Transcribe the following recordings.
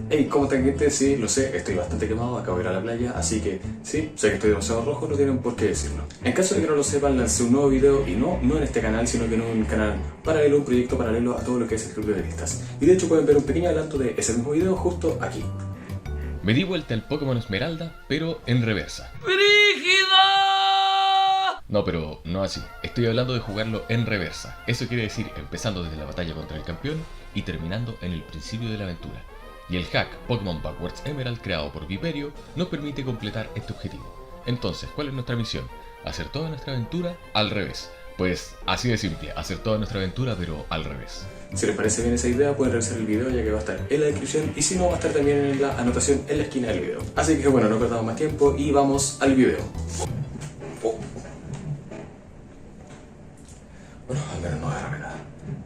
Hey, ¿cómo están, gente? Sí, lo sé, estoy bastante quemado, acabo de ir a la playa, así que sí, sé que estoy demasiado rojo, no tienen por qué decirlo. En caso de que no lo sepan, lancé un nuevo video, y no en este canal, sino que en un canal paralelo, un proyecto paralelo a todo lo que es el Club de Veristas. Y de hecho pueden ver un pequeño adelanto de ese mismo video justo aquí. Me di vuelta el Pokémon Esmeralda, pero en reversa. ¡Brígido! No, pero no así. Estoy hablando de jugarlo en reversa. Eso quiere decir empezando desde la batalla contra el campeón y terminando en el principio de la aventura. Y el hack Pokémon Backwards Emerald creado por Viperio nos permite completar este objetivo. Entonces, ¿cuál es nuestra misión? Hacer toda nuestra aventura al revés. Pues así de simple, hacer toda nuestra aventura pero al revés. Si les parece bien esa idea, pueden revisar el video ya que va a estar en la descripción y si no, va a estar también en la anotación en la esquina del video. Así que bueno, no perdamos más tiempo y vamos al video. Bueno, al menos no agarrame nada.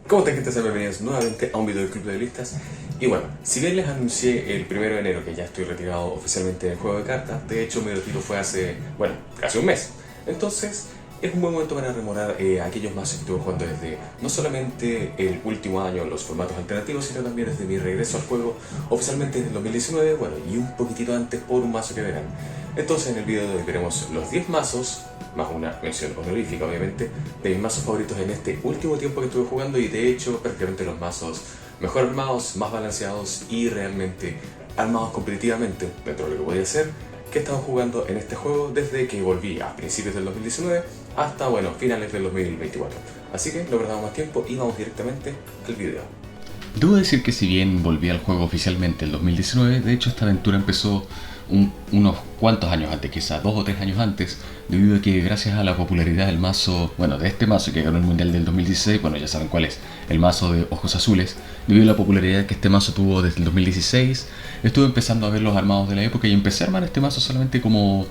¿Cómo están, gente? Sean bienvenidos nuevamente a un video del Club de Veristas. Y bueno, si bien les anuncié el 1 de enero que ya estoy retirado oficialmente del juego de cartas, de hecho mi retiro fue hace, bueno, casi un mes. Entonces, es un buen momento para rememorar aquellos mazos que estuve jugando desde no solamente el último año, los formatos alternativos, sino también desde mi regreso al juego oficialmente desde el 2019, bueno, y un poquitito antes por un mazo que verán. Entonces en el video de hoy veremos los 10 mazos, más una mención honorífica obviamente, de mis mazos favoritos en este último tiempo que estuve jugando y de hecho prácticamente los mazos mejor armados, más balanceados y realmente armados competitivamente dentro de lo que podía ser, que he estado jugando en este juego desde que volví a principios del 2019 hasta, bueno, finales del 2024. Así que no perdamos más tiempo y vamos directamente al video. Debo decir que si bien volví al juego oficialmente en 2019, de hecho esta aventura empezó unos cuantos años antes, quizás 2 o 3 años antes, debido a que gracias a la popularidad del mazo, bueno, de este mazo que ganó el Mundial del 2016, bueno, ya saben cuál es, el mazo de Ojos Azules, debido a la popularidad que este mazo tuvo desde el 2016, estuve empezando a ver los armados de la época y empecé a armar este mazo solamente como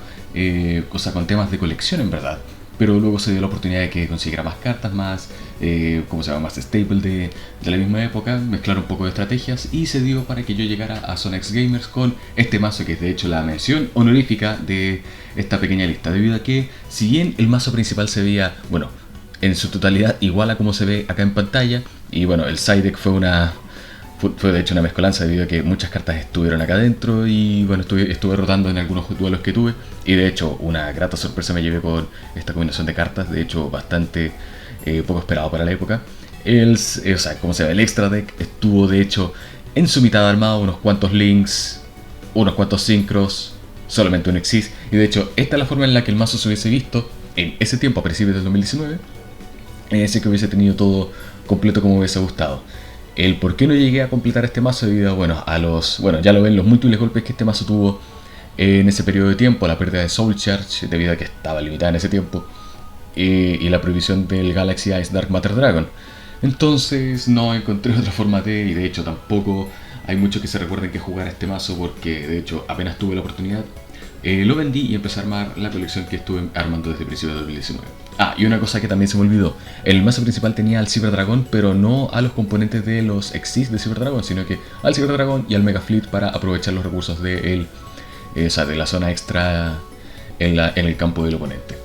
cosa con temas de colección en verdad. Pero luego se dio la oportunidad de que consiguiera más cartas, más, ¿cómo se llama? Más staple de la misma época, mezclar un poco de estrategias y se dio para que yo llegara a Zona X Gamers con este mazo que es de hecho la mención honorífica de esta pequeña lista, debido a que si bien el mazo principal se veía, bueno, en su totalidad igual a como se ve acá en pantalla, y bueno, el side deck fue de hecho una mezcolanza debido a que muchas cartas estuvieron acá adentro y bueno, estuve rotando en algunos duelos que tuve y de hecho una grata sorpresa me llevé con esta combinación de cartas, de hecho bastante poco esperado para la época. O sea, como se ve, el extra deck estuvo de hecho en su mitad armado, unos cuantos links, unos cuantos synchros, solamente un Exis y de hecho esta es la forma en la que el mazo se hubiese visto en ese tiempo a principios del 2019, ese que hubiese tenido todo completo como hubiese gustado. El por qué no llegué a completar este mazo debido bueno, ya lo ven, los múltiples golpes que este mazo tuvo en ese periodo de tiempo, la pérdida de Soul Charge debido a que estaba limitada en ese tiempo y la prohibición del Galaxy Ice Dark Matter Dragon. Entonces no encontré otra forma y de hecho tampoco hay mucho que se recuerden que jugar este mazo porque de hecho apenas tuve la oportunidad lo vendí y empecé a armar la colección que estuve armando desde principios de 2019. Ah, y una cosa que también se me olvidó. El mazo principal tenía al Cyber Dragon, pero no a los componentes de los Exis de Cyber Dragon, sino que al Cyber Dragon y al Mega Fleet para aprovechar los recursos de la zona extra en el campo del oponente.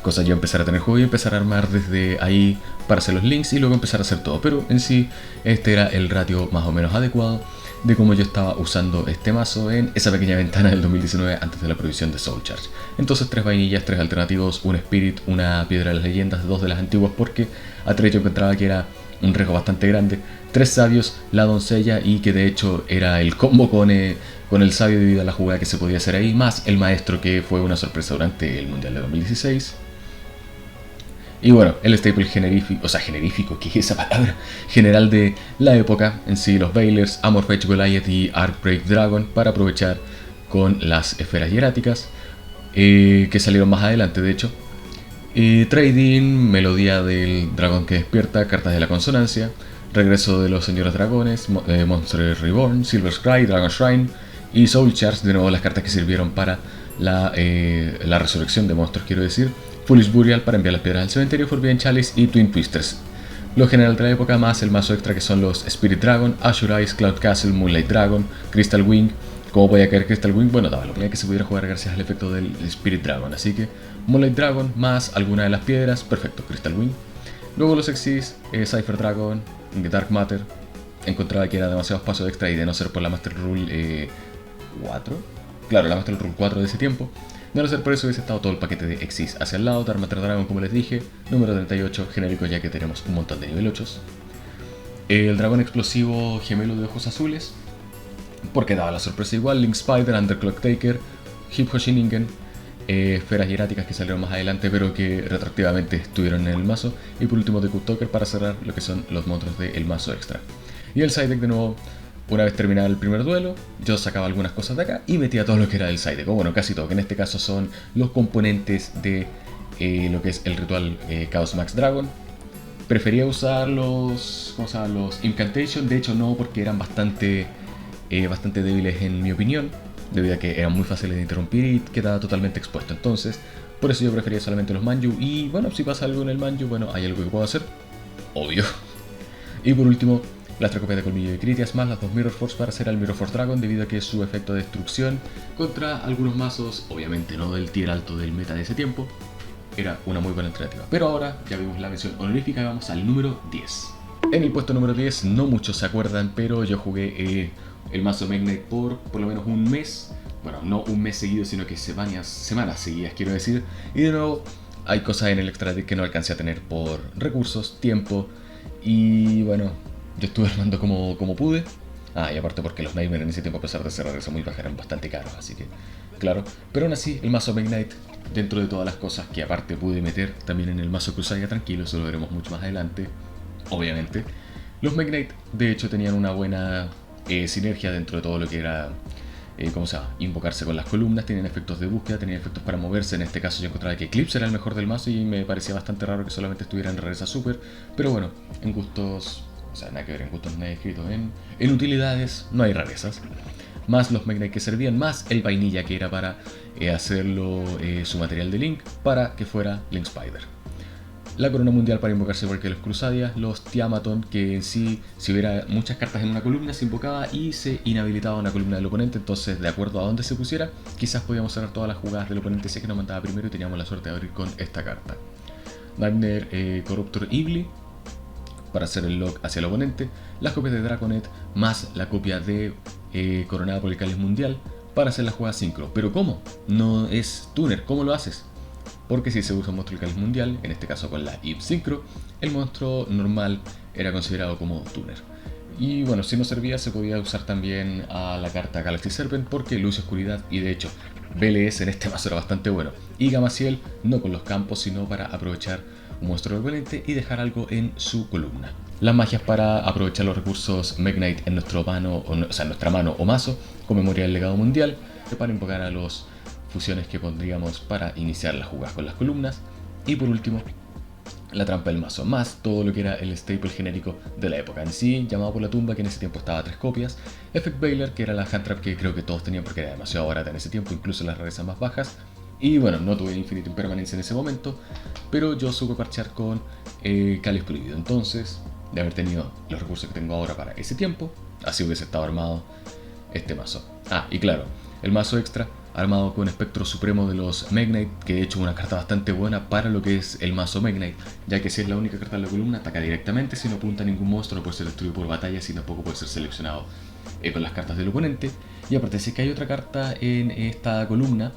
Cosa yo empezar a tener juego y empezar a armar desde ahí para hacer los links y luego empezar a hacer todo. Pero en sí, este era el ratio más o menos adecuado de cómo yo estaba usando este mazo en esa pequeña ventana del 2019 antes de la prohibición de Soul Charge. Entonces 3 vainillas, 3 alternativos, un Spirit, una Piedra de las Leyendas, 2 de las antiguas porque a 3 yo encontraba que era un riesgo bastante grande, 3 sabios, la doncella y que de hecho era el combo con el sabio debido a la jugada que se podía hacer ahí, más el maestro que fue una sorpresa durante el Mundial de 2016. Y bueno, el staple generífico, ¿qué es esa palabra? General de la época, en sí los Bailers, Amorphage Goliath y Arcbreak Dragon para aprovechar con las esferas hieráticas que salieron más adelante de hecho. Trading, Melodía del Dragón que despierta, Cartas de la Consonancia, Regreso de los Señores Dragones, Monster Reborn, Silver Scry, Dragon Shrine y Soul Charge, de nuevo las cartas que sirvieron para la resurrección de monstruos, quiero decir. Foolish Burial para enviar las piedras al cementerio, Forbidden Chalice y Twin Twisters. Lo general de la época más el mazo extra que son los Spirit Dragon, Azure Ice, Cloud Castle, Moonlight Dragon, Crystal Wing. ¿Cómo podía caer Crystal Wing? Bueno, daba la oportunidad que se pudiera jugar gracias al efecto del Spirit Dragon, así que Moonlight Dragon más alguna de las piedras, perfecto, Crystal Wing. Luego los Exis, Cypher Dragon, Dark Matter, encontraba que era demasiado espacio extra y de no ser por la Master Rule 4, claro, la Master Rule 4 de ese tiempo, de no ser por eso hubiese estado todo el paquete de Exis hacia el lado, Dark Matter Dragon como les dije, número 38, genérico ya que tenemos un montón de nivel 8. El dragón explosivo gemelo de ojos azules, porque daba la sorpresa igual, Link Spider, Underclock Taker, Hip Hoshiningen, esferas hieráticas que salieron más adelante pero que retroactivamente estuvieron en el mazo, y por último The Cut Talker para cerrar lo que son los monstruos del mazo extra. Y el side deck de nuevo, una vez terminado el primer duelo, yo sacaba algunas cosas de acá y metía todo lo que era del side deck, o bueno, casi todo, que en este caso son los componentes de lo que es el ritual Chaos Max Dragon. Prefería usar los Incantation, de hecho no, porque eran bastante débiles en mi opinión, debido a que eran muy fáciles de interrumpir y quedaba totalmente expuesto. Entonces, por eso yo prefería solamente los Manju. Y bueno, si pasa algo en el Manju, bueno, hay algo que puedo hacer, obvio. Y por último, las 3 copias de colmillo de Critias más las 2 Mirror Force para hacer al Mirror Force Dragon, debido a que su efecto de destrucción contra algunos mazos, obviamente no del tier alto del meta de ese tiempo, era una muy buena alternativa. Pero ahora ya vimos la mención honorífica y vamos al número 10. En el puesto número 10, no muchos se acuerdan, pero yo jugué el mazo Mega Knight por lo menos un mes. Bueno, no un mes seguido, sino que semanas seguidas, quiero decir. Y de nuevo, hay cosas en el extra deck que no alcancé a tener por recursos, tiempo. Y bueno, yo estuve armando como pude. Y aparte porque los Nightmare en ese tiempo, a pesar de ser regreso muy baja, eran bastante caros, así que claro. Pero aún así, el mazo Mega Knight, dentro de todas las cosas que aparte pude meter también en el mazo Crusade, tranquilo, eso lo veremos mucho más adelante, obviamente. Los Mega Knight, de hecho, tenían una buena sinergia dentro de todo lo que era, invocarse con las columnas, tenían efectos de búsqueda, tenían efectos para moverse. En este caso yo encontraba que Eclipse era el mejor del mazo y me parecía bastante raro que solamente estuviera en rareza super, pero bueno, en gustos, nada que ver, en gustos no hay escrito, en utilidades no hay rarezas. Más los Mega Knight que servían, más el vainilla que era para hacerlo su material de Link, para que fuera Link Spider. La corona mundial para invocarse porque los Crusadias, los Tiamaton, que en sí, si hubiera muchas cartas en una columna, se invocaba y se inhabilitaba una columna del oponente. Entonces, de acuerdo a dónde se pusiera, quizás podíamos cerrar todas las jugadas del oponente si es que nos mandaba primero y teníamos la suerte de abrir con esta carta. Nightmare Corruptor Eagly para hacer el lock hacia el oponente. Las copias de Draconet más la copia de Coronada por el Cáliz Mundial para hacer la jugada sincro. Pero ¿cómo? No es tuner, ¿cómo lo haces? Porque si se usa un monstruo del Cáliz Mundial, en este caso con la IP Synchro, el monstruo normal era considerado como tuner. Y bueno, si no servía, se podía usar también a la carta Galaxy Serpent porque luz y oscuridad, y de hecho BLS en este mazo era bastante bueno. Y Gamasiel no con los campos, sino para aprovechar un monstruo del oponente y dejar algo en su columna. Las magias para aprovechar los recursos Mega Knight en nuestra mano o mazo, con memoria del legado mundial, para invocar a los fusiones que pondríamos para iniciar las jugadas con las columnas. Y por último, la trampa del mazo, más todo lo que era el staple genérico de la época en sí, llamado por la tumba, que en ese tiempo estaba a 3 copias, Effect Bailer, que era la hand trap que creo que todos tenían porque era demasiado barata en ese tiempo, incluso las rarezas más bajas. Y bueno, no tuve Infinite Impermanence en ese momento, pero yo supe parchear con Cáliz Prohibido. Entonces, de haber tenido los recursos que tengo ahora para ese tiempo, así hubiese estado armado este mazo. Y claro, el mazo extra armado con Espectro Supremo de los Mega Knight, que de hecho es una carta bastante buena para lo que es el mazo Mega Knight, ya que si es la única carta en la columna, ataca directamente, si no apunta a ningún monstruo, no puede ser destruido por batalla, y tampoco puede ser seleccionado con las cartas del oponente. Y aparte, si es que hay otra carta en esta columna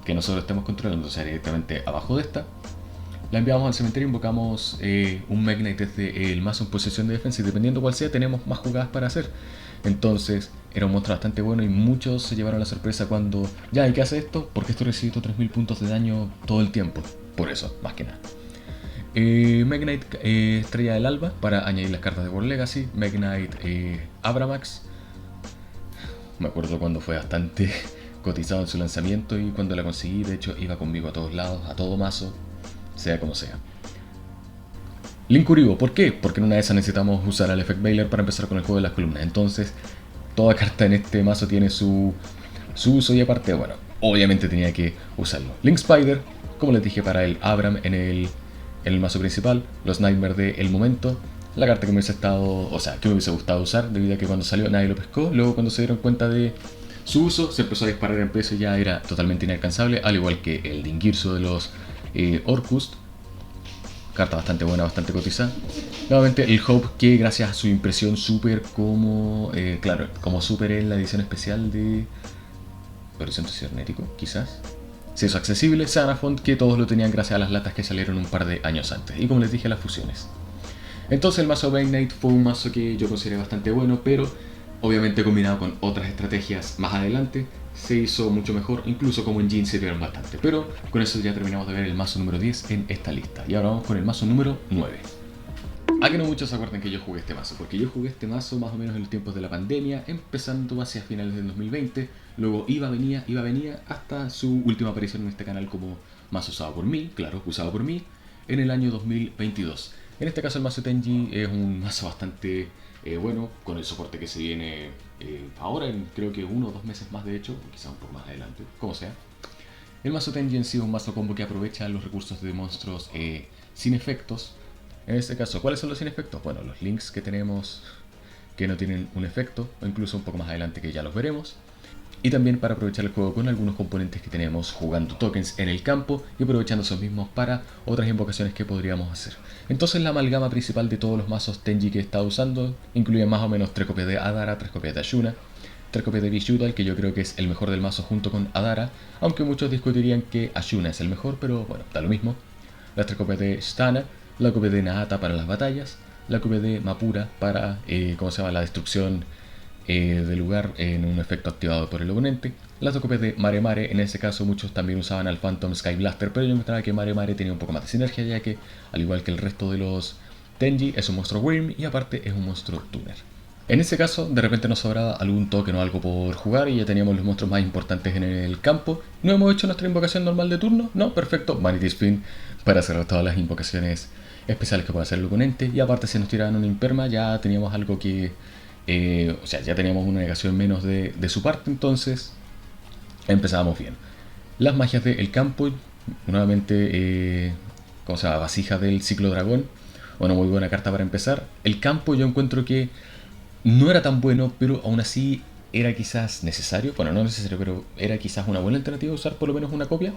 que nosotros estemos controlando, o sea, directamente abajo de esta, la enviamos al cementerio, invocamos un Mega Knight desde el mazo en posición de defensa, y dependiendo cuál sea, tenemos más jugadas para hacer. Entonces, era un monstruo bastante bueno y muchos se llevaron la sorpresa cuando, ¿y qué hace esto? Porque esto recibido 3000 puntos de daño todo el tiempo. Por eso, más que nada. Mega Knight Estrella del Alba para añadir las cartas de World Legacy. Mega Knight Abramax. Me acuerdo cuando fue bastante cotizado en su lanzamiento y cuando la conseguí, de hecho, iba conmigo a todos lados, a todo mazo, sea como sea. Link Uribo, ¿por qué? Porque en una de esas necesitamos usar al Effect Bailer para empezar con el juego de las columnas. Entonces, toda carta en este mazo tiene su uso y aparte, bueno, obviamente tenía que usarlo. Link Spider, como les dije, para el Abram en el mazo principal. Los Nightmare de el momento. La carta que me hubiese gustado usar, debido a que cuando salió nadie lo pescó. Luego cuando se dieron cuenta de su uso, se empezó a disparar en peso y ya era totalmente inalcanzable. Al igual que el Dingirso de los Orcust. carta bastante buena, bastante cotizada. Nuevamente el Hope, que gracias a su impresión super como, claro, como super en la edición especial de Horizonte Cibernético, quizás. Se hizo accesible. Xanafont, que todos lo tenían gracias a las latas que salieron un par de años antes. Y como les dije, las fusiones. Entonces el mazo Bane Knight fue un mazo que yo consideré bastante bueno, pero obviamente combinado con otras estrategias más adelante, se hizo mucho mejor, incluso como en Jhin se vieron bastante. Pero con eso ya terminamos de ver el mazo número 10 en esta lista. Y ahora vamos con el mazo número 9. A que no muchos se acuerdan que yo jugué este mazo, porque yo jugué este mazo más o menos en los tiempos de la pandemia, empezando hacia finales del 2020, luego venía hasta su última aparición en este canal como mazo usado por mí, claro, usado por mí, en el año 2022. En este caso el mazo Tenji es un mazo bastante bueno, con el soporte que se viene ahora, en creo que 1 o 2 meses más de hecho, o quizá un poco más adelante, como sea. El mazo Tenji en sí es un mazo combo que aprovecha los recursos de monstruos sin efectos. En este caso, ¿cuáles son los sin efectos? Bueno, los links que tenemos que no tienen un efecto, o incluso un poco más adelante que ya los veremos. Y también para aprovechar el juego con algunos componentes que tenemos jugando tokens en el campo y aprovechando esos mismos para otras invocaciones que podríamos hacer. Entonces la amalgama principal de todos los mazos Tenji que he estado usando incluye más o menos 3 copias de Adara, 3 copias de Ashuna, 3 copias de Vishuddal, que yo creo que es el mejor del mazo junto con Adara, aunque muchos discutirían que Ashuna es el mejor, pero bueno, da lo mismo. Las 3 copias de Stana, la copia de Nahata para las batallas, la copia de Mapura para la destrucción del lugar en un efecto activado por el oponente, las 2 copias de Mare Mare. En ese caso muchos también usaban al Phantom Sky Blaster, pero yo encontraba que Mare Mare tenía un poco más de sinergia, ya que al igual que el resto de los Tenji es un monstruo Wyrm y aparte es un monstruo Tuner. En ese caso, de repente nos sobraba algún token o algo por jugar y ya teníamos los monstruos más importantes en el campo. ¿No hemos hecho nuestra invocación normal de turno? No, perfecto, Vanity Spin para cerrar todas las invocaciones especiales que puede hacer el oponente. Y aparte, si nos tiraban una imperma, ya teníamos algo que... ya teníamos una negación menos de su parte, entonces empezábamos bien. Las magias del campo, nuevamente, vasija del ciclo dragón, una muy buena carta para empezar. El campo yo encuentro que no era tan bueno, pero aún así era quizás necesario. Bueno, no necesario, pero era quizás una buena alternativa usar por lo menos una copia.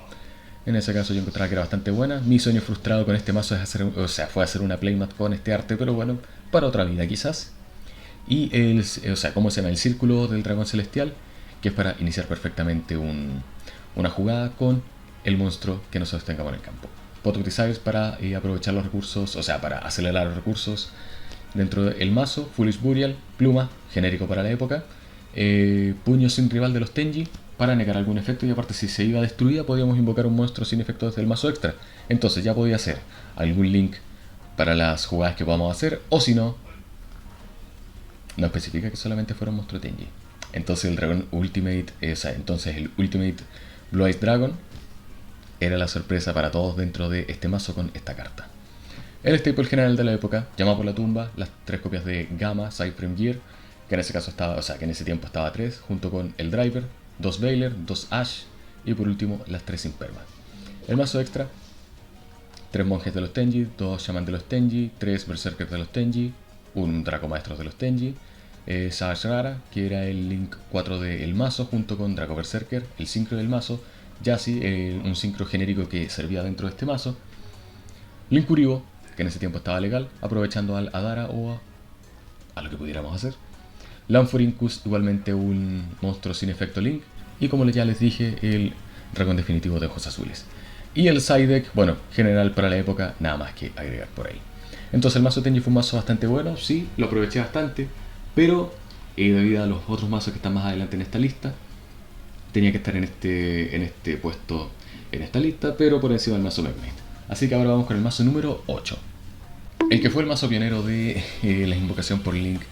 En ese caso yo encontraba que era bastante buena. Mi sueño frustrado con este mazo es fue hacer una playmat con este arte, pero bueno, para otra vida quizás. Y ¿cómo se llama? El círculo del dragón celestial, que es para iniciar perfectamente una jugada con el monstruo que nosotros tengamos en el campo. Pot Desires para aprovechar los recursos, para acelerar los recursos dentro del mazo. Foolish Burial, pluma, genérico para la época. Puño sin rival de los Tenji para negar algún efecto, y aparte si se iba destruida podíamos invocar un monstruo sin efecto desde el mazo extra. Entonces ya podía hacer algún link para las jugadas que podamos hacer, o si no, no especifica que solamente fuera un monstruo Tenji. Entonces el Dragon Ultimate, entonces el Ultimate Blue Eyes Dragon era la sorpresa para todos dentro de este mazo con esta carta. El staple general de la época, Llama por la tumba, las 3 copias de Gamma, Cyprim Gear, que en ese caso estaba, que en ese tiempo estaba 3, junto con el Driver, 2 Veiler, 2 Ash y por último las 3 Imperma. El mazo extra, 3 monjes de los Tenji, 2 Shaman de los Tenji, 3 Berserkers de los Tenji, un Draco Maestro de los Tenji, Savage Rara, que era el Link 4 del mazo, junto con Draco Berserker, el Synchro del mazo, Yassi, un Synchro genérico que servía dentro de este mazo, Link Uribo, que en ese tiempo estaba legal, aprovechando al Adara o a lo que pudiéramos hacer. Lanforincus, igualmente un monstruo sin efecto Link, y como ya les dije, el dragón definitivo de ojos azules. Y el side deck, bueno, general para la época, nada más que agregar por ahí. Entonces el mazo Tenji fue un mazo bastante bueno, sí, lo aproveché bastante, pero debido a los otros mazos que están más adelante en esta lista, tenía que estar en este puesto en esta lista, pero por encima del mazo Magnet. Así que ahora vamos con el mazo número 8. El que fue el mazo pionero de la invocación por Link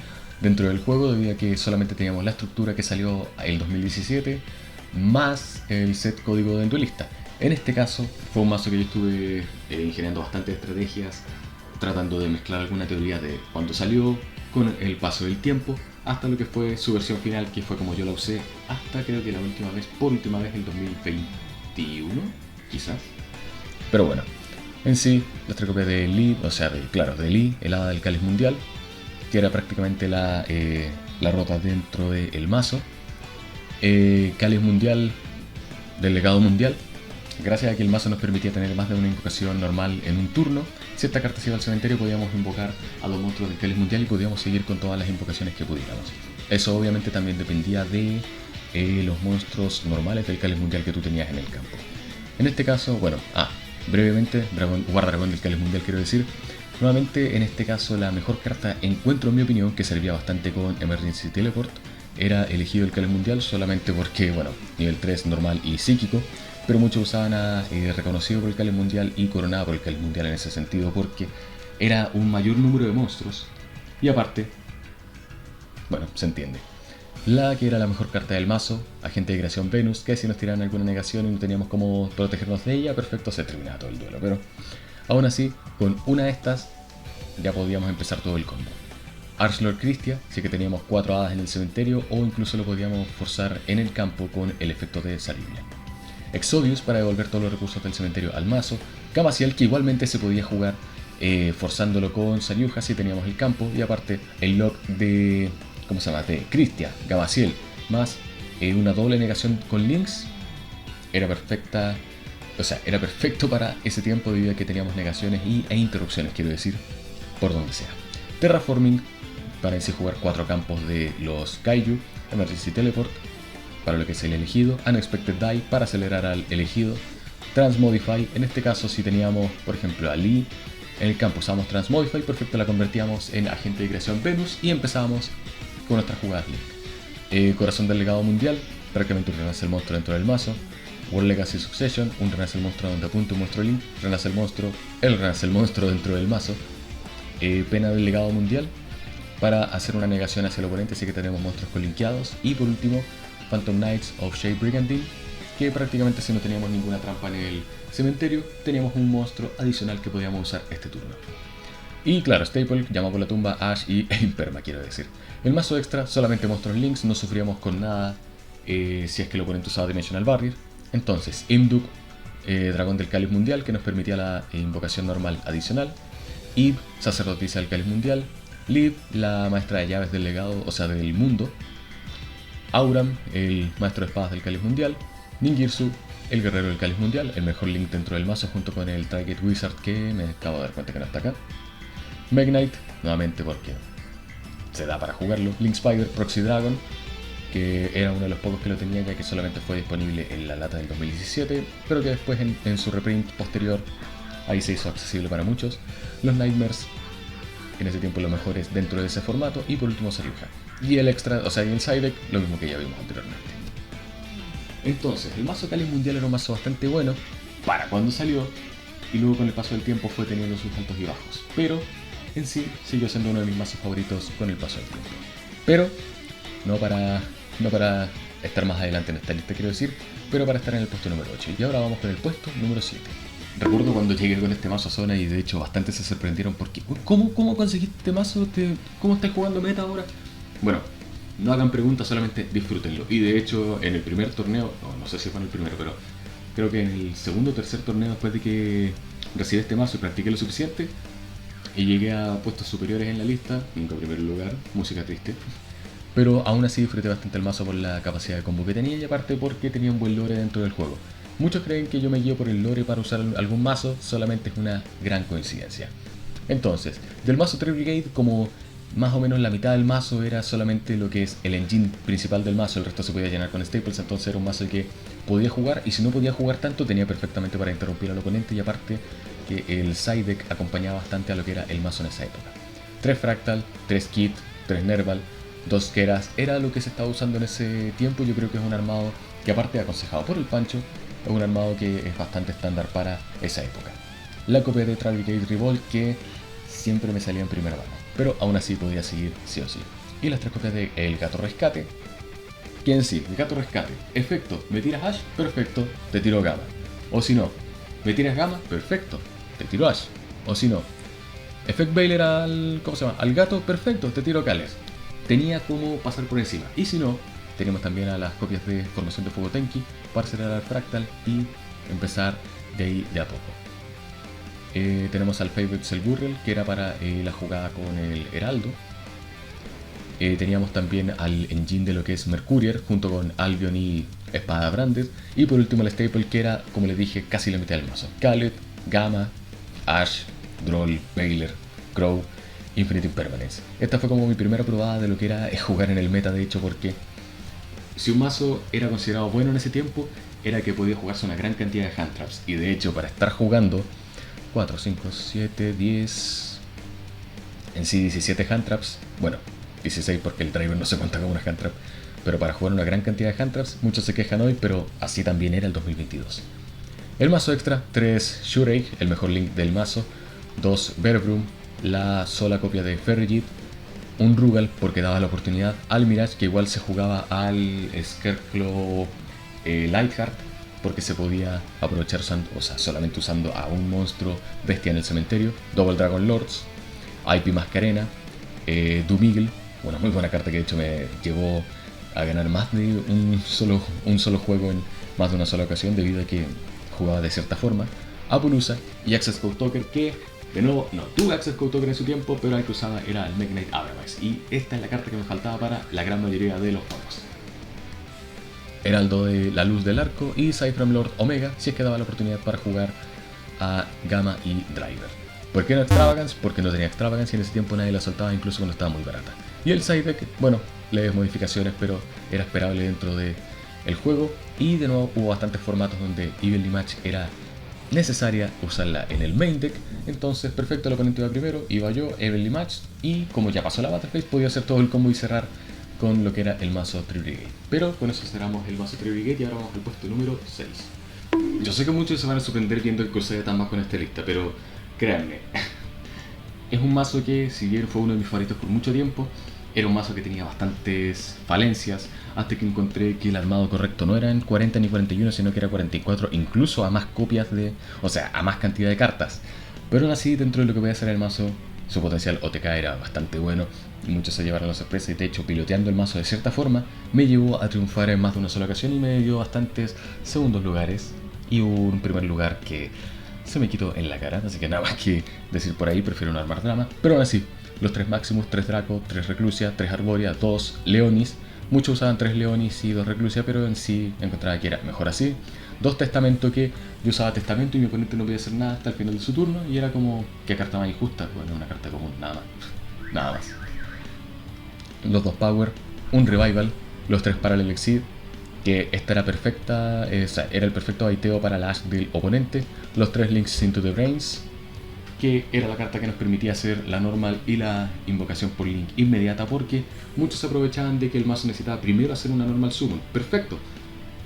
dentro del juego, debido a que solamente teníamos la estructura que salió el 2017, más el set código de duelista. En este caso, fue un mazo que yo estuve ingeniando bastantes estrategias, tratando de mezclar alguna teoría de cuándo salió, con el paso del tiempo, hasta lo que fue su versión final, que fue como yo la usé, hasta creo que por última vez, el 2021, quizás. Pero bueno, en sí, las 3 copias de Lee, de Lee, el hada del cáliz mundial, que era prácticamente la rota dentro del mazo. Cáliz mundial del legado mundial, gracias a que el mazo nos permitía tener más de una invocación normal en un turno, si esta carta se iba al cementerio podíamos invocar a 2 monstruos del Cáliz Mundial y podíamos seguir con todas las invocaciones que pudiéramos. Eso obviamente también dependía de los monstruos normales del Cáliz Mundial que tú tenías en el campo. En este caso, bueno, brevemente, Guardragón del Cáliz Mundial quiero decir. Nuevamente, en este caso, la mejor carta, encuentro en mi opinión, que servía bastante con Emergency Teleport, era elegido el Cáliz Mundial solamente porque, bueno, nivel 3 normal y psíquico, pero muchos usaban a reconocido por el Cáliz Mundial y coronado por el Cáliz Mundial en ese sentido, porque era un mayor número de monstruos, y aparte, bueno, se entiende. La que era la mejor carta del mazo, Agente de Creación Venus, que si nos tiraban alguna negación y no teníamos cómo protegernos de ella, perfecto, se terminaba todo el duelo, pero aún así, con una de estas ya podíamos empezar todo el combo. Archlord Christia, sí que teníamos 4 hadas en el cementerio o incluso lo podíamos forzar en el campo con el efecto de salirle. Exodius para devolver todos los recursos del cementerio al mazo. Gamasiel, que igualmente se podía jugar forzándolo con Saryuja si teníamos el campo, y aparte el lock de... ¿cómo se llama? De Christia, Gamasiel, más una doble negación con Lynx, era perfecta. O sea, era perfecto para ese tiempo debido a que teníamos negaciones e interrupciones, quiero decir, por donde sea. Terraforming, para en sí jugar 4 campos de los Kaiju. Emergency Teleport, para lo que es el elegido. Unexpected Die, para acelerar al elegido. Transmodify, en este caso si teníamos, por ejemplo, a Lee en el campo, usábamos Transmodify, perfecto, la convertíamos en Agente de Creación Venus y empezábamos con nuestras jugadas Link. Corazón del Legado Mundial, prácticamente un renace el monstruo dentro del mazo. World Legacy Succession, un renace el monstruo donde apunta un monstruo Link, renace el monstruo dentro del mazo. Pena del Legado Mundial, para hacer una negación hacia el oponente, así que tenemos monstruos colinkeados. Y por último, Phantom Knights of Shade Brigandine, que prácticamente si no teníamos ninguna trampa en el cementerio, teníamos un monstruo adicional que podíamos usar este turno. Y claro, Staple, Llama por la Tumba, Ash y Imperma, quiero decir. El mazo extra, solamente monstruos Links, no sufríamos con nada si es que el oponente usaba Dimensional Barrier. Entonces, Imduk, Dragón del Cáliz Mundial, que nos permitía la invocación normal adicional. Eve, Sacerdotisa del Cáliz Mundial. Liv, la maestra de llaves del legado, o sea, del mundo. Auram, el maestro de espadas del Cáliz Mundial. Ningirsu, el guerrero del Cáliz Mundial, el mejor Link dentro del mazo junto con el Target Wizard, que me acabo de dar cuenta que no está acá. Megknight, nuevamente porque se da para jugarlo. Link Spider, Proxy Dragon, que era uno de los pocos que lo tenía, ya que solamente fue disponible en la lata del 2017, pero que después en su reprint posterior ahí se hizo accesible para muchos. Los Nightmares, en ese tiempo los mejores dentro de ese formato, y por último Saryuja. Y el extra, o sea, y el side deck, lo mismo que ya vimos anteriormente. Entonces, el mazo Cáliz Mundial era un mazo bastante bueno para cuando salió, y luego con el paso del tiempo fue teniendo sus altos y bajos, pero en sí siguió siendo uno de mis mazos favoritos con el paso del tiempo. Pero no para estar más adelante en esta lista, quiero decir, pero para estar en el puesto número 8. Y ahora vamos con el puesto número 7. Recuerdo cuando llegué con este mazo a zona y de hecho bastante se sorprendieron porque ¿cómo conseguiste este mazo? ¿Cómo estás jugando meta ahora? Bueno, no hagan preguntas, solamente disfrútenlo. Y de hecho en el primer torneo, no sé si fue en el primero, pero creo que en el segundo o tercer torneo después de que recibí este mazo y practiqué lo suficiente y llegué a puestos superiores en la lista, nunca primer lugar, música triste. Pero aún así disfruté bastante el mazo por la capacidad de combo que tenía y aparte porque tenía un buen lore dentro del juego. Muchos creen que yo me guío por el lore para usar algún mazo, solamente es una gran coincidencia. Entonces, del mazo Triple Gate, como más o menos la mitad del mazo era solamente lo que es el engine principal del mazo, el resto se podía llenar con staples, entonces era un mazo que podía jugar y si no podía jugar tanto tenía perfectamente para interrumpir al oponente y aparte que el side deck acompañaba bastante a lo que era el mazo en esa época. 3 Fractal, 3 Kit, 3 Nerval, 2 Keras, era lo que se estaba usando en ese tiempo. Yo creo que es un armado que aparte de aconsejado por el Pancho, es un armado que es bastante estándar para esa época. La copia de Travelgate Revolt que siempre me salía en primera mano, pero aún así podía seguir sí o sí. Y las 3 copias de El Gato Rescate, que en sí, el Gato Rescate, efecto, me tiras Ash, perfecto, te tiro Gamma. O si no, me tiras Gamma, perfecto, te tiro Ash. O si no, Effect Bailer al, ¿cómo se llama? Al gato, perfecto, te tiro Kales. Tenía como pasar por encima. Y si no, tenemos también a las copias de Formación de Fuego Tenki para acelerar al Fractal y empezar de ahí de a poco. Tenemos al Favorite Cell Burrel, que era para la jugada con el Heraldo. Teníamos también al engine de lo que es Mercurier, junto con Albion y espada branded. Y por último el staple, que era, como les dije, casi la mitad del mazo. Khaled, Gamma, Ash, Droll, Baylor, Crow, Infinite Impermanence. Esta fue como mi primera probada de lo que era jugar en el meta, de hecho, porque si un mazo era considerado bueno en ese tiempo, era que podía jugarse una gran cantidad de hand traps. Y de hecho, para estar jugando 4, 5, 7, 10... en sí 17 hand traps, bueno, 16 porque el driver no se cuenta como una hand trap, pero para jugar una gran cantidad de hand traps, muchos se quejan hoy, pero así también era el 2022. El mazo extra, 3 Shurei, el mejor link del mazo, 2 Bearbroom, la sola copia de Ferrijit, un Rugal porque daba la oportunidad al Mirage, que igual se jugaba al Scarecrow Lightheart, porque se podía aprovechar usando, o sea, solamente usando a un monstruo bestia en el cementerio, Double Dragon Lords, IP Mascarena, Doomiggle, una muy buena carta que de hecho me llevó a ganar más de un solo juego en más de una sola ocasión, debido a que jugaba de cierta forma, Apollousa y Access Code Talker, que de nuevo no tuve Access Code Talker en su tiempo, pero el que usaba era el Mech Knight Abramax, y esta es la carta que me faltaba para la gran mayoría de los juegos. Heraldo de la Luz del Arco y Cypher Lord Omega, si es que daba la oportunidad para jugar a Gamma y Driver. ¿Por qué no Extravagance? Porque no tenía Extravagance y en ese tiempo nadie la soltaba, incluso cuando estaba muy barata. Y el side deck, bueno, leves modificaciones, pero era esperable dentro del juego. Y de nuevo hubo bastantes formatos donde Evenly Match era necesaria usarla en el main deck. Entonces, perfecto, el oponente iba primero, iba yo, Evenly Match, y como ya pasó la Battle Phase, podía hacer todo el combo y cerrar con lo que era el mazo Tree Brigade. Pero con eso cerramos el mazo Tree Brigade y ahora vamos al puesto número 6. Yo sé que muchos se van a sorprender viendo el cruce tan bajo en esta lista, pero créanme, es un mazo que, si bien fue uno de mis favoritos por mucho tiempo, era un mazo que tenía bastantes falencias, hasta que encontré que el armado correcto no era en 40 ni 41, sino que era 44, incluso a más copias de, o sea, a más cantidad de cartas. Pero aún así, dentro de lo que podía hacer el mazo, su potencial OTK era bastante bueno, y muchos se llevaron la sorpresa, y de hecho, piloteando el mazo de cierta forma, me llevó a triunfar en más de una sola ocasión y me dio bastantes segundos lugares y un primer lugar que se me quitó en la cara, así que nada más que decir por ahí, prefiero no armar drama. Pero aún así, los 3 Maximus, 3 Draco, 3 Reclusia, 3 Arborea, 2 Leonis. Muchos usaban 3 Leonis y 2 Reclusia, pero en sí encontraba que era mejor así. 2 Testamento, que yo usaba Testamento y mi oponente no podía hacer nada hasta el final de su turno, y era como, ¿qué carta más injusta? Bueno, una carta común, nada más. Nada más. Los 2 Power, un Revival, los 3 Parallel Exceed, que esta era perfecta, o sea, era el perfecto baiteo para la Ash del oponente. Los 3 Links into the Brains, que era la carta que nos permitía hacer la normal y la invocación por link inmediata, porque muchos se aprovechaban de que el mazo necesitaba primero hacer una normal summon. Perfecto,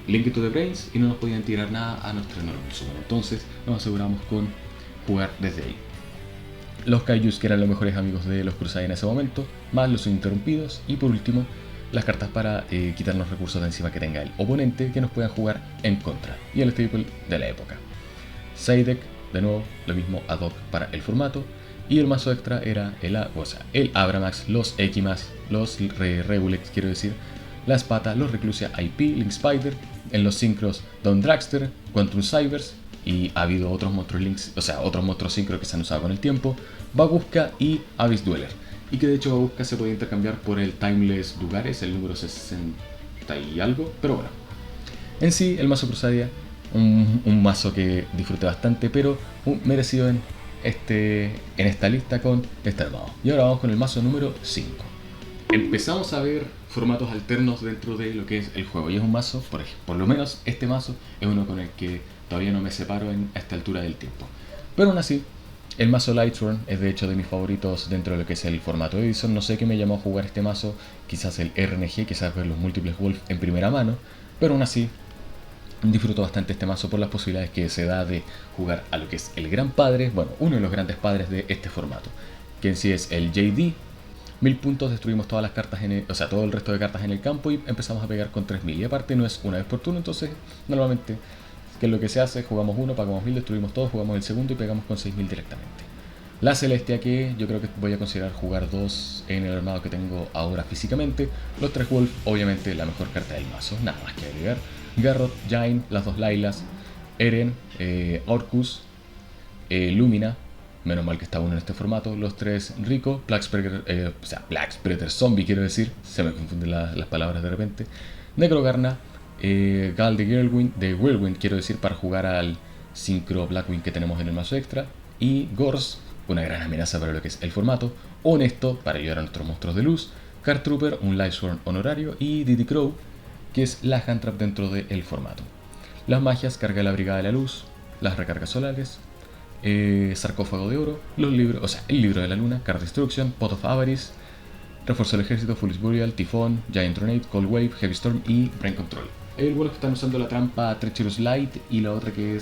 Link into the Brains, y no nos podían tirar nada a nuestra normal summon, entonces nos aseguramos con jugar desde ahí. Los Kaijus, que eran los mejores amigos de los Crusade en ese momento, más los Interrumpidos, y por último las cartas para quitarnos recursos de encima que tenga el oponente, que nos puedan jugar en contra, y el staple de la época. Side deck, de nuevo, lo mismo ad hoc para el formato, y el mazo extra era el Abramax, los Equimas, los Regulex, quiero decir, la Espata, los Reclusia IP, Link Spider, en los Synchros Don Dragster, Quantum Cybers, y ha habido otros monstruos Links, o sea, otros monstruos Synchro que se han usado con el tiempo, Baguska y Abyss Dweller, y que de hecho Baguska se podía intercambiar por el Timeless Lugares, el número 60 y algo, pero bueno. En sí, el mazo Crusadia, un mazo que disfruté bastante, pero merecido en esta lista con este armado. Y ahora vamos con el mazo número 5. Empezamos a ver formatos alternos dentro de lo que es el juego, y es un mazo, por lo menos este mazo, es uno con el que todavía no me separo en esta altura del tiempo. Pero aún así, el mazo Lightsworn es de hecho de mis favoritos dentro de lo que es el formato Edison. No sé qué me llamó a jugar este mazo, quizás el RNG, quizás ver los múltiples Wolf en primera mano, pero aún así disfruto bastante este mazo por las posibilidades que se da de jugar a lo que es el gran padre, bueno, uno de los grandes padres de este formato, que en sí es el JD. 1000 puntos, destruimos todas las cartas todo el resto de cartas en el campo y empezamos a pegar con 3000. Y aparte no es una vez por turno, entonces normalmente, ¿qué es lo que se hace? Jugamos uno, pagamos 1000, destruimos todo, jugamos el segundo y pegamos con 6000 directamente. La Celestia, que yo creo que voy a considerar jugar 2 en el armado que tengo ahora físicamente. Los 3 Wolf, obviamente la mejor carta del mazo, nada más que agregar. Garrot, Jain, las 2 Lailas, Eren, Orcus, Lumina, menos mal que está uno en este formato, los 3 Rico, Black Spreader Zombie quiero decir, se me confunden las palabras de repente, Necrogarna, Gal de Whirlwind, quiero decir, para jugar al Synchro Blackwing que tenemos en el mazo extra, y Gorz, una gran amenaza para lo que es el formato, Honesto, para ayudar a nuestros monstruos de luz, Card Trooper, un Lightsworn honorario, y Diddy Crow, que es la hand trap dentro del formato. Las magias: carga la Brigada de la Luz, las recargas solares, Sarcófago de Oro, los libros, o sea, el libro de la luna, Card Destruction, Pot of Avarice, Refuerzo del Ejército, Foolish Burial, Tifón, Giant Tornado, Cold Wave, Heavy Storm y Brain Control. El bueno es que están usando la trampa Treacherous Light, y la otra que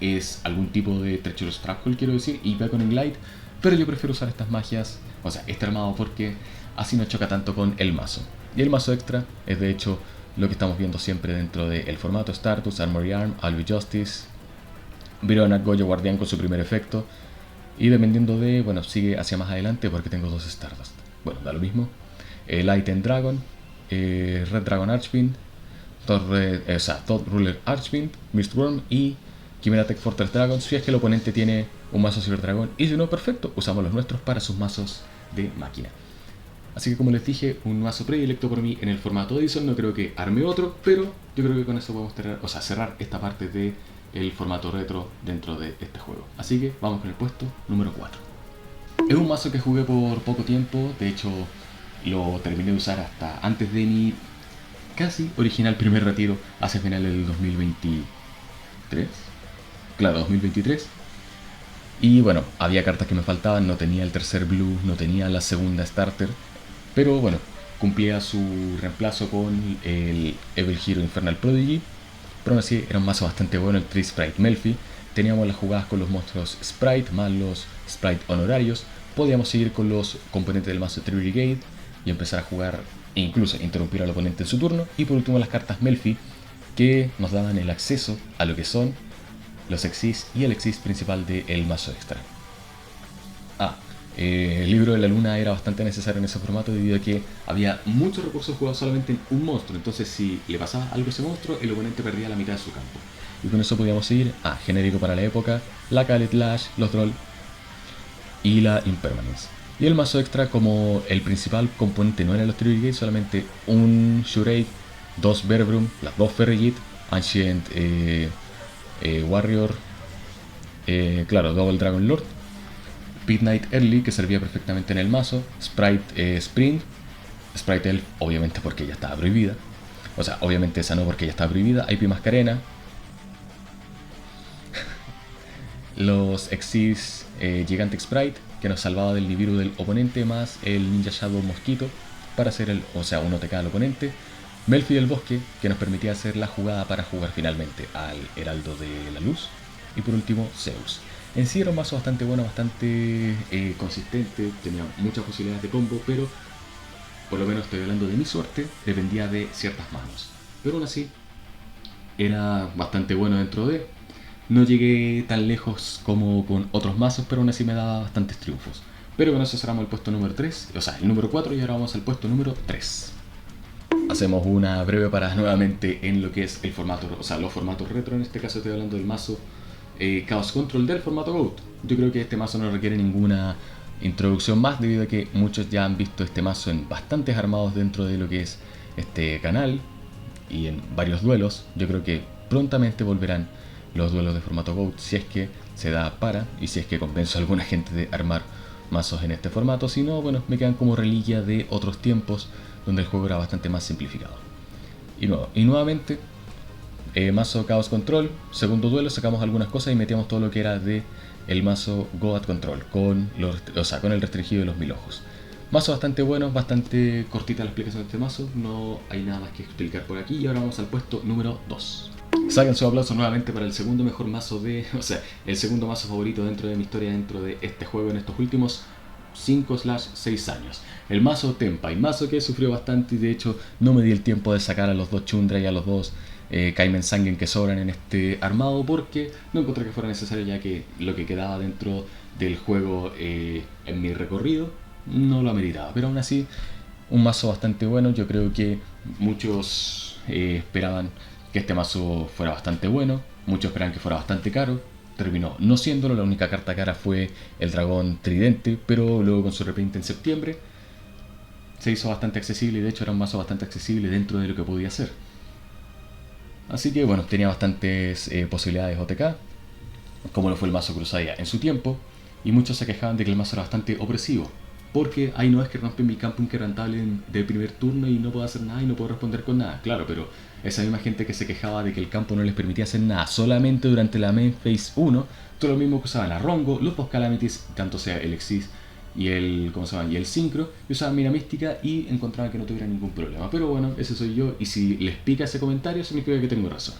es algún tipo de Treacherous Trap Hole, quiero decir, y Beckoning Light, pero yo prefiero usar estas magias, o sea, este armado, porque así no choca tanto con el mazo. Y el mazo extra es de hecho lo que estamos viendo siempre dentro del formato: Stardust, Armory Arm, Albi Justice, Virona, Goyo Guardián con su primer efecto, y dependiendo de, bueno, sigue hacia más adelante porque tengo dos Stardust. Bueno, da lo mismo. Light and Dragon, Red Dragon Archfiend, Thought Ruler Archfiend, Mistworm y Chimera Tech Fortress Dragon, si es que el oponente tiene un mazo Cyber Dragon, y si no, perfecto, usamos los nuestros para sus mazos de máquina. Así que, como les dije, un mazo predilecto por mí en el formato Edison. No creo que arme otro, pero yo creo que con eso podemos cerrar esta parte del formato retro dentro de este juego. Así que vamos con el puesto número 4. Es un mazo que jugué por poco tiempo, de hecho lo terminé de usar hasta antes de mi casi original primer retiro, hacia finales del 2023. Claro, 2023. Y bueno, había cartas que me faltaban, no tenía el tercer blue, no tenía la segunda starter, pero bueno, cumplía su reemplazo con el Evil Hero Infernal Prodigy. Pero aún así era un mazo bastante bueno, el Tree Sprite Melfi. Teníamos las jugadas con los monstruos Sprite más los Sprite honorarios. Podíamos seguir con los componentes del mazo Tree Brigade y empezar a jugar e incluso interrumpir al oponente en su turno. Y por último las cartas Melfi, que nos daban el acceso a lo que son los Exis y el Exis principal del mazo extra. El libro de la luna era bastante necesario en ese formato debido a que había muchos recursos jugados solamente en un monstruo. Entonces, si le pasaba algo a ese monstruo, el oponente perdía la mitad de su campo. Y con eso podíamos seguir genérico para la época, la Calet Lash, los Droll y la Impermanence. Y el mazo extra, como el principal componente no era los Tree Brigade, solamente un Shurade, dos Berbrum, las dos Ferrijit, Ancient Warrior, claro, Double Dragon Lord, Pit Knight Early, que servía perfectamente en el mazo, Sprite Spring, Sprite Elf, obviamente porque ya estaba prohibida, o sea, obviamente esa no porque ya estaba prohibida, IP Mascarena, los Exis Gigantic Sprite, que nos salvaba del Nibiru del oponente, más el Ninja Shadow Mosquito para hacer un OTK al oponente, Melfi del Bosque, que nos permitía hacer la jugada para jugar finalmente al Heraldo de la Luz, y por último Zeus. En sí era un mazo bastante bueno, bastante consistente, tenía muchas posibilidades de combo, pero por lo menos estoy hablando de mi suerte, dependía de ciertas manos. Pero aún así era bastante bueno dentro de... No llegué tan lejos como con otros mazos, pero aún así me daba bastantes triunfos. Pero con eso cerramos el puesto número 3, o sea, el número 4, y ahora vamos al puesto número 3. Hacemos una breve parada nuevamente en lo que es el formato, o sea, los formatos retro. En este caso estoy hablando del mazo Chaos Control del formato GOAT. Yo creo que este mazo no requiere ninguna introducción más, debido a que muchos ya han visto este mazo en bastantes armados dentro de lo que es este canal y en varios duelos. Yo creo que prontamente volverán los duelos de formato GOAT, si es que se da y si es que convenzo a alguna gente de armar mazos en este formato. Si no, bueno, me quedan como reliquia de otros tiempos donde el juego era bastante más simplificado. Y nuevamente mazo Chaos Control, segundo duelo, sacamos algunas cosas y metíamos todo lo que era de el mazo Goat Control con el restringido de los 1000 ojos. Mazo bastante bueno, bastante cortita la explicación de este mazo, no hay nada más que explicar por aquí. Y ahora vamos al puesto número 2. Saquen su aplauso nuevamente para el segundo mejor mazo el segundo mazo favorito dentro de mi historia, dentro de este juego en estos últimos 5/6 años. El mazo Tenpai, mazo que sufrió bastante, y de hecho no me di el tiempo de sacar a los dos Chundra y a los dos Kaimen Sangen que sobran en este armado, porque no encontré que fuera necesario, ya que lo que quedaba dentro del juego en mi recorrido no lo ameritaba. Pero aún así, un mazo bastante bueno. Yo creo que muchos esperaban que este mazo fuera bastante bueno, muchos esperaban que fuera bastante caro. Terminó no siéndolo, la única carta cara fue el dragón tridente, pero luego con su reprint en septiembre se hizo bastante accesible, y de hecho era un mazo bastante accesible dentro de lo que podía hacer. Así que bueno, tenía bastantes posibilidades OTK, como lo fue el mazo Crusadia en su tiempo, y muchos se quejaban de que el mazo era bastante opresivo, porque ahí no es que rompen mi campo inquebrantable del primer turno y no puedo hacer nada y no puedo responder con nada. Claro, pero esa misma gente que se quejaba de que el campo no les permitía hacer nada solamente durante la main phase 1, todo lo mismo que usaban a Rongo, los post calamities, tanto sea el Exis y el, ¿cómo se llama? Y el Synchro, y usaban Mira Mística y encontraban que no tuviera ningún problema. Pero bueno, ese soy yo, y si les pica ese comentario significa que tengo razón.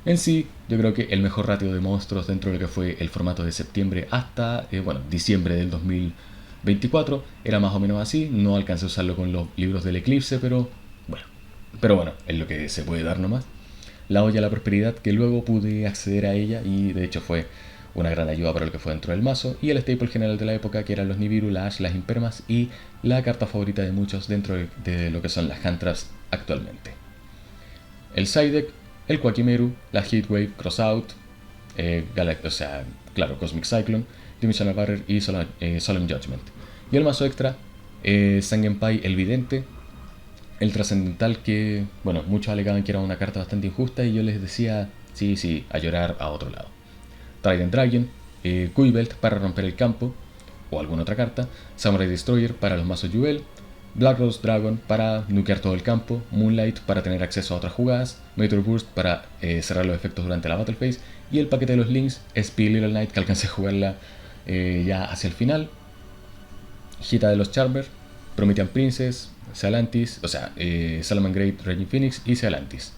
En sí, yo creo que el mejor ratio de monstruos dentro de lo que fue el formato de septiembre hasta, diciembre del 2024 era más o menos así. No alcancé a usarlo con los libros del eclipse, pero bueno, es lo que se puede dar nomás. La olla de la prosperidad, que luego pude acceder a ella y de hecho fue una gran ayuda para lo que fue dentro del mazo, y el staple general de la época, que eran los Nibiru, la Ash, las Impermas y la carta favorita de muchos dentro de lo que son las hand traps actualmente. El side deck, el Quakimeru, la Heatwave, Crossout, Cosmic Cyclone, Dimensional Barrier y Solemn Judgment. Y el mazo extra, Sangenpai, el Vidente, el Trascendental, que, bueno, muchos alegaban que era una carta bastante injusta y yo les decía, sí, a llorar a otro lado. Trident Dragon, Kuibelt para romper el campo, o alguna otra carta, Samurai Destroyer para los mazos Jewel, Black Rose Dragon para nukear todo el campo, Moonlight para tener acceso a otras jugadas, Meteor Burst para cerrar los efectos durante la Battle Phase, y el paquete de los links, Speed Little Knight, que alcancé a jugarla ya hacia el final, Hita de los Charmer, Promethean Princess, Sealantis, Salaman Great, Raging Phoenix y Sealantis,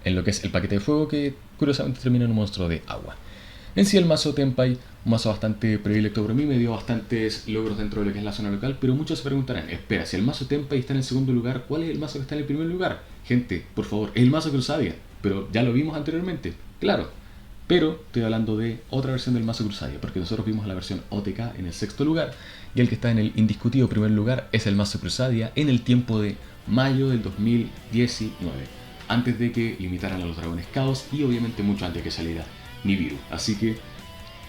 en lo que es el paquete de fuego, que curiosamente termina en un monstruo de agua. En sí, el mazo Tenpai, un mazo bastante predilecto por mí, me dio bastantes logros dentro de lo que es la zona local, pero muchos se preguntarán, espera, si el mazo Tenpai está en el segundo lugar, ¿cuál es el mazo que está en el primer lugar? Gente, por favor, es el mazo Crusadia, pero ya lo vimos anteriormente, claro, pero estoy hablando de otra versión del mazo Crusadia, porque nosotros vimos la versión OTK en el sexto lugar, y el que está en el indiscutido primer lugar es el mazo Crusadia en el tiempo de mayo del 2019, antes de que limitaran a los dragones Caos y obviamente mucho antes de que saliera Nibiru. Así que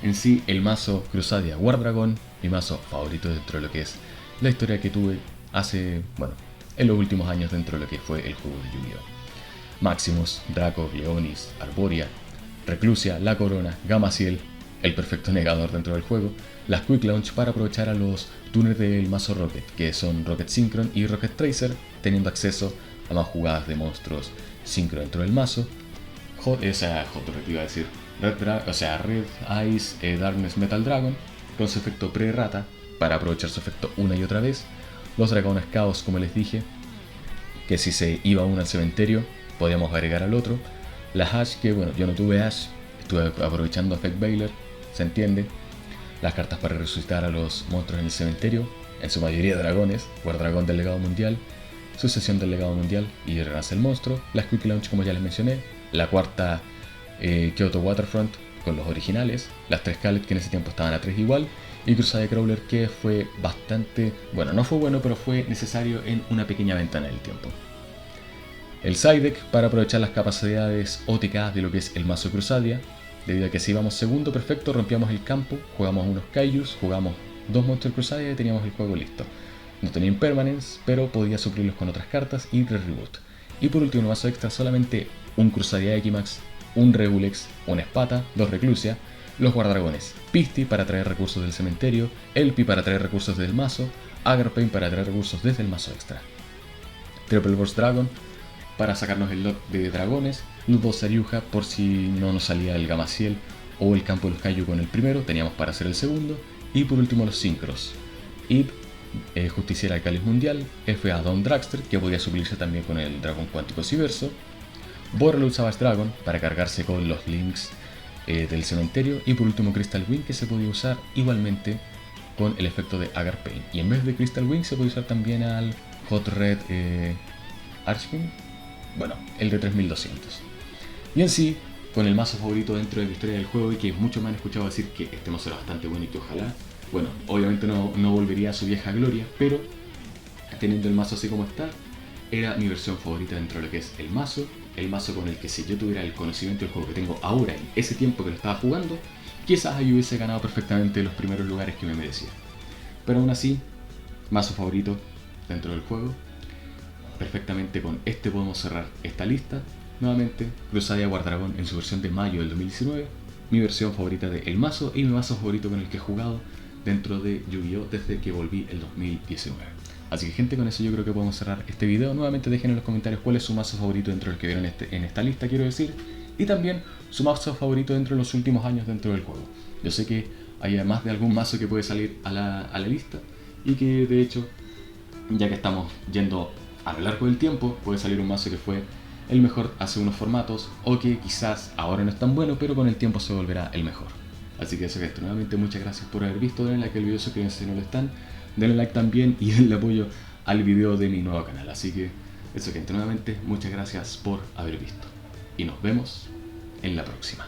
en sí, el mazo Crusadia War Dragon, mi mazo favorito dentro de lo que es la historia que tuve en los últimos años dentro de lo que fue el juego de Yu-Gi-Oh! Maximus, Draco, Leonis, Arboria, Reclusia, La Corona, Gameciel, el perfecto negador dentro del juego, las Quick Launch para aprovechar a los tuners del mazo Rocket, que son Rocket Synchron y Rocket Tracer, teniendo acceso a más jugadas de monstruos Synchro dentro del mazo, Red Ice Darkness Metal Dragon, con su efecto pre-rata, para aprovechar su efecto una y otra vez, los dragones Caos, como les dije, que si se iba uno al cementerio, podíamos agregar al otro, las Ash, que yo no tuve Ash, estuve aprovechando Effect Bailer, se entiende, las cartas para resucitar a los monstruos en el cementerio, en su mayoría dragones, Guardragón del Legado Mundial, Sucesión del Legado Mundial y Renace el Monstruo, las Quick Launch como ya les mencioné, la cuarta Kyoto Waterfront con los originales, las 3 Scarlet que en ese tiempo estaban a 3 igual, y Crusade Crawler, que fue bastante, no fue bueno, pero fue necesario en una pequeña ventana del tiempo. El side deck para aprovechar las capacidades OTK de lo que es el mazo Crusadia, debido a que si íbamos segundo perfecto rompíamos el campo, jugamos unos Kaijus, jugamos 2 monstruos Crusadia y teníamos el juego listo. No tenía impermanence, pero podía suplirlos con otras cartas y re-reboot. Y por último, en mazo extra, solamente un Crusadia Equimax, un Regulex, una Espata, 2 Reclusia, los Guardragones, Pisti para traer recursos del cementerio, Elpi para traer recursos desde el mazo, Agarpain para traer recursos desde el mazo extra, Triple Burst Dragon para sacarnos el lot de dragones, Ludbos Saryuja por si no nos salía el Gameciel o el campo de los Kaiju con el primero, teníamos para hacer el segundo, y por último los Synchros, Ib, Justiciera de Cáliz Mundial, FA Dawn Dragster, que podía suplirse también con el Dragón Cuántico Civerso, Borreload Savage Dragon para cargarse con los links del cementerio, y por último Crystal Wing, que se podía usar igualmente con el efecto de Agarpain, y en vez de Crystal Wing se podía usar también al Hot Red Archfiend, el de 3200. Y en sí, con el mazo favorito dentro de la historia del juego, y que muchos me han escuchado decir que este mazo era bastante bueno y que ojalá, obviamente no volvería a su vieja gloria, pero teniendo el mazo así como está, era mi versión favorita dentro de lo que es el mazo con el que si yo tuviera el conocimiento del juego que tengo ahora en ese tiempo que lo estaba jugando, quizás yo hubiese ganado perfectamente los primeros lugares que me merecía. Pero aún así, mazo favorito dentro del juego, perfectamente con este podemos cerrar esta lista. nuevamente Cruzada War Dragon en su versión de mayo del 2019, mi versión favorita de el mazo y mi mazo favorito con el que he jugado dentro de Yu-Gi-Oh! Desde que volví el 2019. Así que gente, con eso yo creo que podemos cerrar este video. Nuevamente dejen en los comentarios cuál es su mazo favorito dentro del que vieron en esta lista, quiero decir, y también su mazo favorito dentro de los últimos años dentro del juego. Yo sé que hay más de algún mazo que puede salir a la lista y que de hecho, ya que estamos yendo a lo largo del tiempo, puede salir un mazo que fue el mejor hace unos formatos o que quizás ahora no es tan bueno, pero con el tiempo se volverá el mejor. Así que eso es esto. Nuevamente muchas gracias por haber visto. Denle like al video, suscríbanse si no lo están, denle like también y denle apoyo al video de mi nuevo canal. Así que eso es, gente. Nuevamente muchas gracias por haber visto y nos vemos en la próxima.